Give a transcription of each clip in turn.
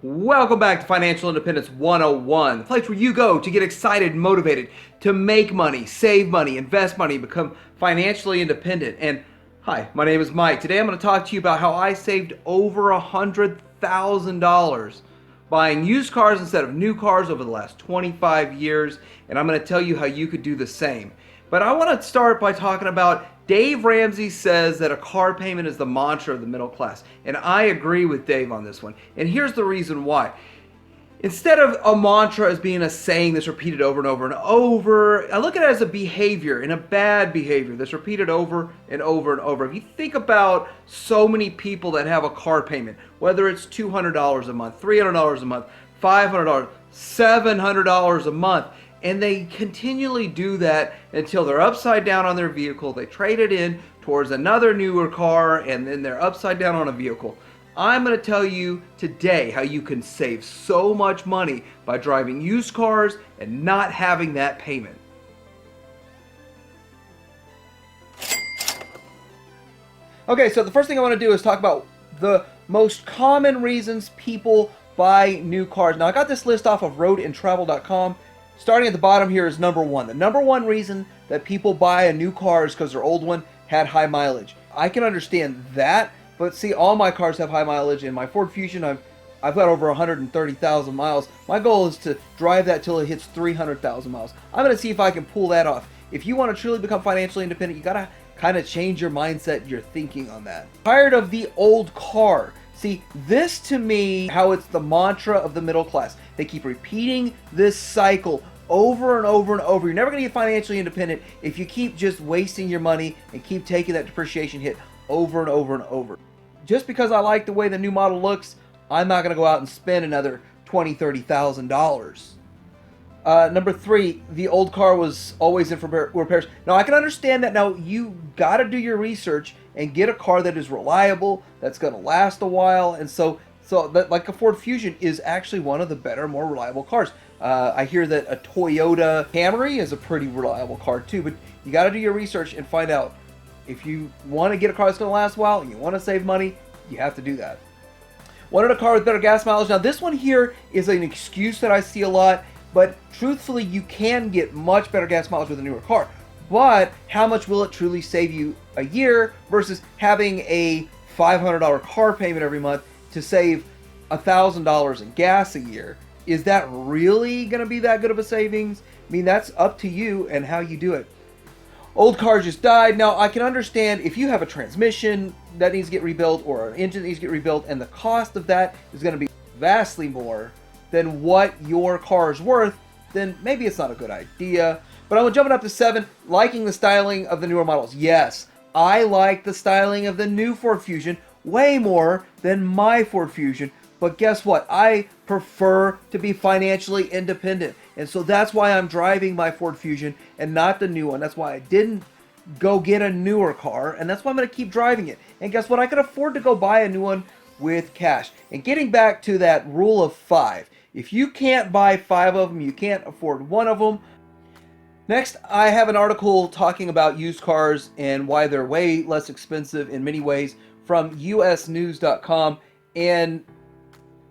Welcome back to Financial Independence 101, the place where you go to get excited and motivated to make money, save money, invest money, become financially independent. And hi, my name is Mike. Today I'm going to talk to you about how I saved over $100,000 buying used cars instead of new cars over the last 25 years. And I'm going to tell you how you could do the same. But I want to start by talking about Dave Ramsey says that a car payment is the mantra of the middle class. And I agree with Dave on this one. And here's the reason why. Instead of a mantra as being a saying that's repeated over and over and over, I look at it as a behavior, and a bad behavior that's repeated over and over and over. If you think about so many people that have a car payment, whether it's $200 a month, $300 a month, $500, $700 a month, and they continually do that until they're upside down on their vehicle. They trade it in towards another newer car, and then they're upside down on a vehicle. I'm going to tell you today how you can save so much money by driving used cars and not having that payment. Okay, so the first thing I want to do is talk about the most common reasons people buy new cars. Now, I got this list off of roadandtravel.com. Starting at the bottom here is number one. The number one reason that people buy a new car is because their old one had high mileage. I can understand that, but see, all my cars have high mileage. In my Ford Fusion, I've got over 130,000 miles. My goal is to drive that till it hits 300,000 miles. I'm going to see if I can pull that off. If you want to truly become financially independent, you got to kind of change your mindset, your thinking on that. Tired of the old car. See, this to me, how it's the mantra of the middle class. They keep repeating this cycle over and over and over. You're never going to get financially independent if you keep just wasting your money and keep taking that depreciation hit over and over and over. Just because I like the way the new model looks, I'm not going to go out and spend another $20,000, $30,000. Number three, the old car was always in for repairs. Now, I can understand that. Now, you got to do your research and get a car that is reliable, that's going to last a while. And so that, like a Ford Fusion, is actually one of the better, more reliable cars. I hear that a Toyota Camry is a pretty reliable car too, but you got to do your research and find out. If you want to get a car that's going to last a while and you want to save money, you have to do that. Wanted a car with better gas mileage. Now, this one here is an excuse that I see a lot, but truthfully, you can get much better gas mileage with a newer car. But how much will it truly save you a year versus having a $500 car payment every month to save $1,000 in gas a year? Is that really going to be that good of a savings? I mean, that's up to you and how you do it. Old car just died. Now, I can understand if you have a transmission that needs to get rebuilt or an engine that needs to get rebuilt, and the cost of that is going to be vastly more than what your car is worth, then maybe it's not a good idea. But I'm jumping up to 7, liking the styling of the newer models. Yes, I like the styling of the new Ford Fusion way more than my Ford Fusion. But guess what? I prefer to be financially independent. And so that's why I'm driving my Ford Fusion and not the new one. That's why I didn't go get a newer car. And that's why I'm going to keep driving it. And guess what? I can afford to go buy a new one with cash. And getting back to that rule of 5. If you can't buy 5 of them, you can't afford one of them. Next, I have an article talking about used cars and why they're way less expensive in many ways from usnews.com. And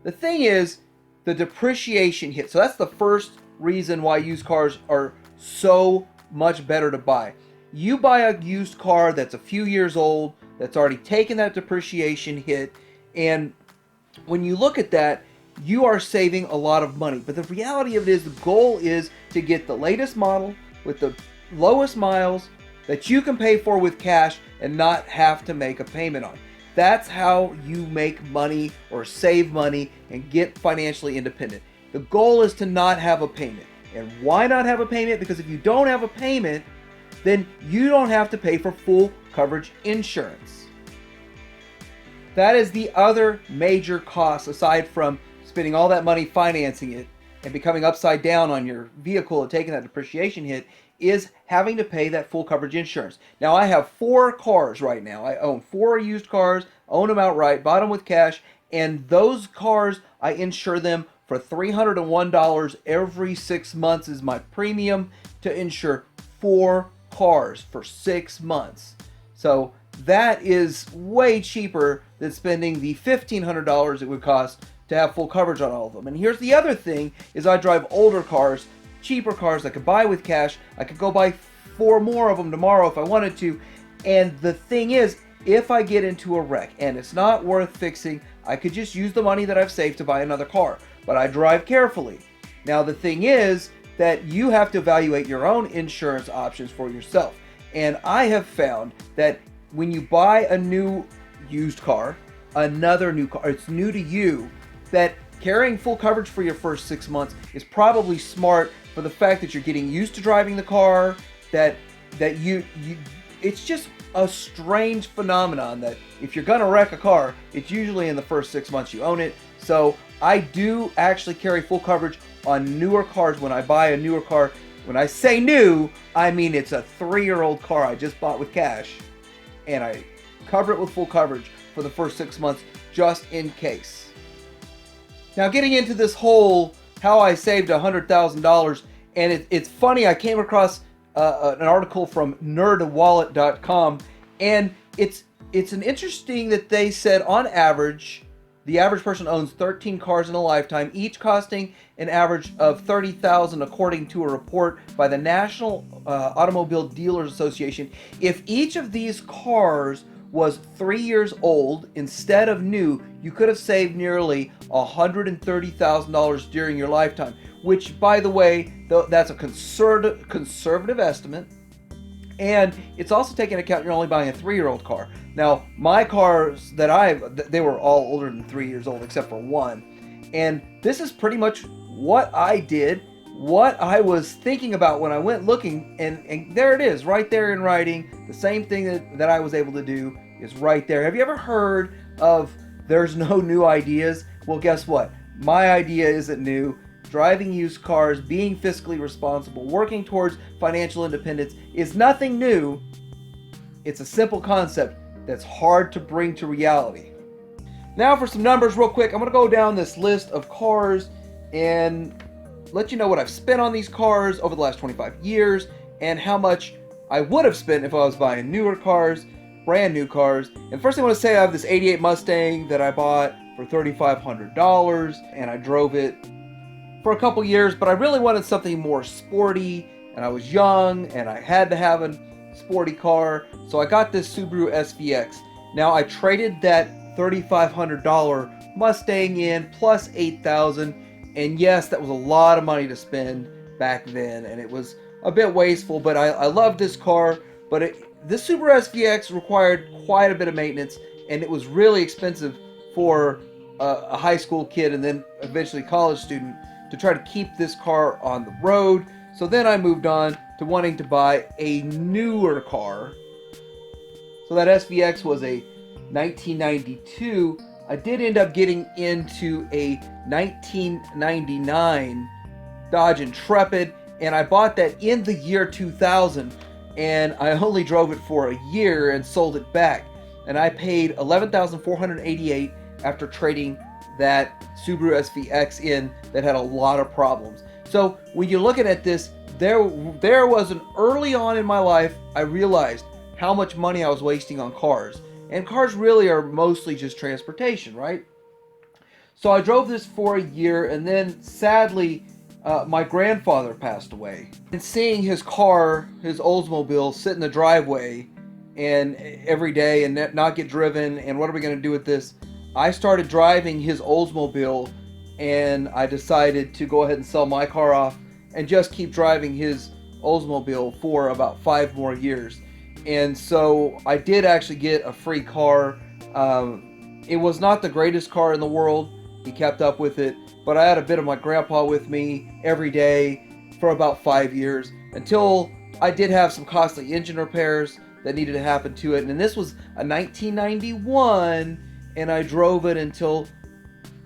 the thing is, the depreciation hit. So that's the first reason why used cars are so much better to buy. You buy a used car that's a few years old, that's already taken that depreciation hit, and when you look at that, you are saving a lot of money. But the reality of it is, the goal is to get the latest model with the lowest miles that you can pay for with cash and not have to make a payment on. That's how you make money or save money and get financially independent. The goal is to not have a payment. And why not have a payment? Because if you don't have a payment, then you don't have to pay for full coverage insurance. That is the other major cost, aside from spending all that money financing it and becoming upside down on your vehicle and taking that depreciation hit, is having to pay that full coverage insurance. Now, I have 4 cars right now. I own 4 used cars, own them outright, bought them with cash, and those cars, I insure them for $301 every 6 months is my premium to insure 4 cars for 6 months. So that is way cheaper than spending the $1,500 it would cost to have full coverage on all of them. And here's the other thing is I drive older cars, cheaper cars I could buy with cash. I could go buy 4 more of them tomorrow if I wanted to. And the thing is, if I get into a wreck and it's not worth fixing, I could just use the money that I've saved to buy another car. But I drive carefully. Now the thing is that you have to evaluate your own insurance options for yourself. And I have found that when you buy a new used car, another new car, it's new to you, that carrying full coverage for your first 6 months is probably smart for the fact that you're getting used to driving the car, that you it's just a strange phenomenon that if you're gonna wreck a car, it's usually in the first 6 months you own it. So I do actually carry full coverage on newer cars when I buy a newer car. When I say new, I mean it's a 3-year-old car I just bought with cash, and I cover it with full coverage for the first 6 months just in case. Now getting into this whole how I saved $100,000, and it's funny, I came across an article from nerdwallet.com, and it's an interesting that they said on average, the average person owns 13 cars in a lifetime, each costing an average of $30,000 according to a report by the National Automobile Dealers Association. If each of these cars was 3 years old instead of new, you could have saved nearly $130,000 during your lifetime, which, by the way, that's a conservative estimate. And it's also taking into account you're only buying a 3-year-old car. Now, my cars that they were all older than 3 years old except for one. And this is pretty much what I did, what I was thinking about when I went looking, and there it is, right there in writing. The same thing that I was able to do is right there. Have you ever heard of there's no new ideas? Well, guess what? My idea isn't new. Driving used cars, being fiscally responsible, working towards financial independence is nothing new. It's a simple concept that's hard to bring to reality. Now for some numbers real quick. I'm going to go down this list of cars and let you know what I've spent on these cars over the last 25 years and how much I would have spent if I was buying newer cars, brand new cars. And first I want to say I have this 88 Mustang that I bought for $3,500, and I drove it for a couple years, but I really wanted something more sporty, and I was young and I had to have a sporty car, so I got this Subaru SVX. Now I traded that $3,500 Mustang in plus $8,000, and yes, that was a lot of money to spend back then, and it was a bit wasteful, but I love this car. But this Subaru SVX required quite a bit of maintenance, and it was really expensive for a high school kid and then eventually college student to try to keep this car on the road. So then I moved on to wanting to buy a newer car. So that SVX was a 1992. I did end up getting into a 1999 Dodge Intrepid, and I bought that in the year 2000, and I only drove it for a year and sold it back. And I paid $11,488 after trading that Subaru SVX in that had a lot of problems. So when you're looking at this, there was an early on in my life, I realized how much money I was wasting on cars. And cars really are mostly just transportation, right? So I drove this for a year, and then sadly, my grandfather passed away. And seeing his car, his Oldsmobile, sit in the driveway and every day and not get driven, and what are we going to do with this? I started driving his Oldsmobile, and I decided to go ahead and sell my car off and just keep driving his Oldsmobile for about 5 more years. And so I did actually get a free car. It was not the greatest car in the world. He kept up with it, but I had a bit of my grandpa with me every day for about 5 years until I did have some costly engine repairs that needed to happen to it. And this was a 1991, and I drove it until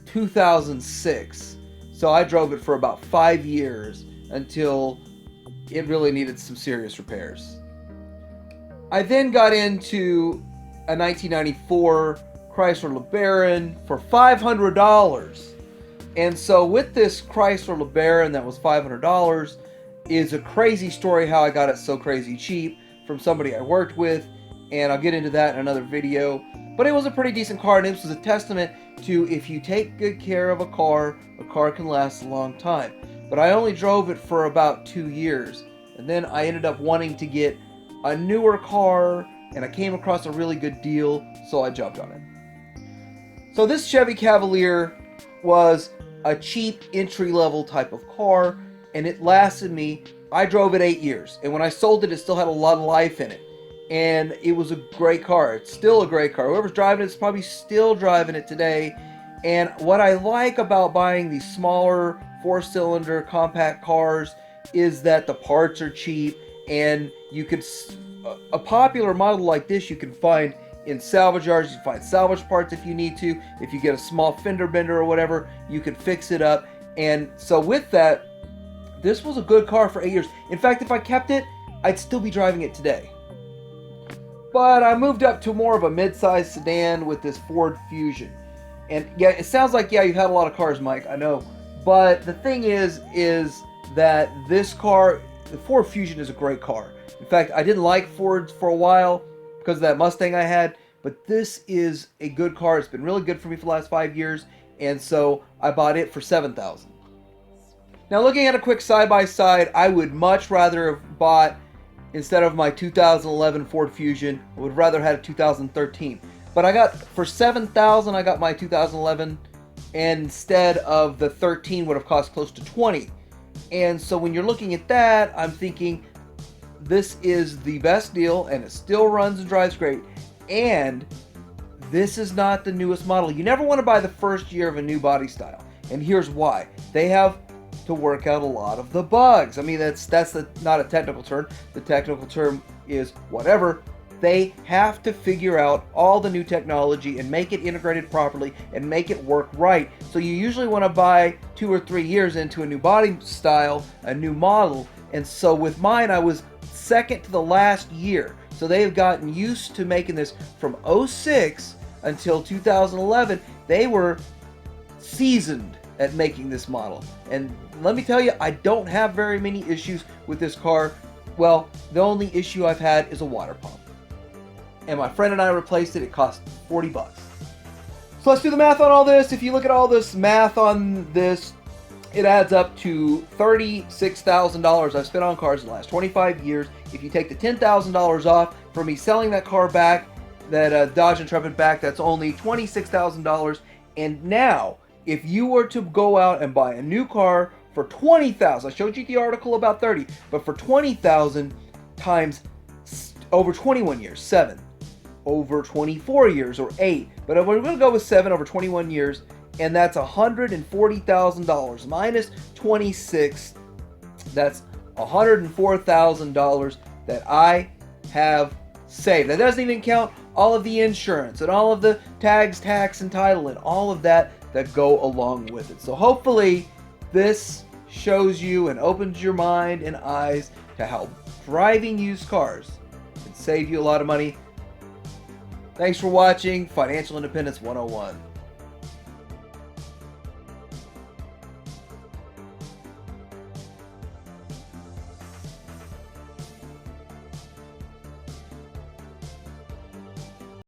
2006. So I drove it for about 5 years until it really needed some serious repairs. I then got into a 1994 Chrysler LeBaron for $500. And so with this Chrysler LeBaron that was $500 is a crazy story how I got it so crazy cheap from somebody I worked with. and I'll get into that in another video. But it was a pretty decent car, and this was a testament to if you take good care of a car can last a long time. But I only drove it for about 2 years, and then I ended up wanting to get a newer car, and I came across a really good deal, so I jumped on it. So this Chevy Cavalier was a cheap entry-level type of car, and it lasted me, I drove it 8 years, and when I sold it, it still had a lot of life in it. And it was a great car. It's still a great car. Whoever's driving it is probably still driving it today. And what I like about buying these smaller 4-cylinder compact cars is that the parts are cheap, and you could, a popular model like this you can find in salvage yards. You can find salvage parts if you need to. If you get a small fender bender or whatever, you can fix it up. And so with that, this was a good car for 8 years. In fact, if I kept it, I'd still be driving it today. But I moved up to more of a mid-size sedan with this Ford Fusion. And yeah, it sounds like, yeah, you've had a lot of cars, Mike, I know. But the thing is that this car, the Ford Fusion, is a great car. In fact, I didn't like Fords for a while because of that Mustang I had. But this is a good car. It's been really good for me for the last 5 years. And so I bought it for $7,000. Now, looking at a quick side-by-side, I would much rather have bought, instead of my 2011 Ford Fusion, I would rather have had a 2013. But I got, for $7,000, I got my 2011, and instead of the 13 would have cost close to $20. And so when you're looking at that, I'm thinking this is the best deal, and it still runs and drives great. And this is not the newest model. You never want to buy the first year of a new body style. And here's why. They have to work out a lot of the bugs. I mean, that's not a technical term. The technical term is whatever. They have to figure out all the new technology and make it integrated properly and make it work right. So you usually want to buy 2 or 3 years into a new body style, a new model. And so with mine, I was second to the last year. So they have gotten used to making this from 06 until 2011. They were seasoned at making this model. And let me tell you, I don't have very many issues with this car. Well, the only issue I've had is a water pump. And my friend and I replaced it. It cost $40. So let's do the math on all this. If you look at all this math on this, it adds up to $36,000 I've spent on cars in the last 25 years. If you take the $10,000 off for me selling that car back, that Dodge Intrepid back, that's only $26,000. And now, if you were to go out and buy a new car for $20,000, I showed you the article about 30, but for $20,000 times over 21 years, 7, over 24 years, or 8, but we're going to go with 7 over 21 years, and that's $140,000 minus 26. That's $104,000 that I have saved. That doesn't even count all of the insurance and all of the tags, tax, and title, and all of that go along with it. So hopefully this shows you and opens your mind and eyes to how driving used cars can save you a lot of money. Thanks for watching Financial Independence 101.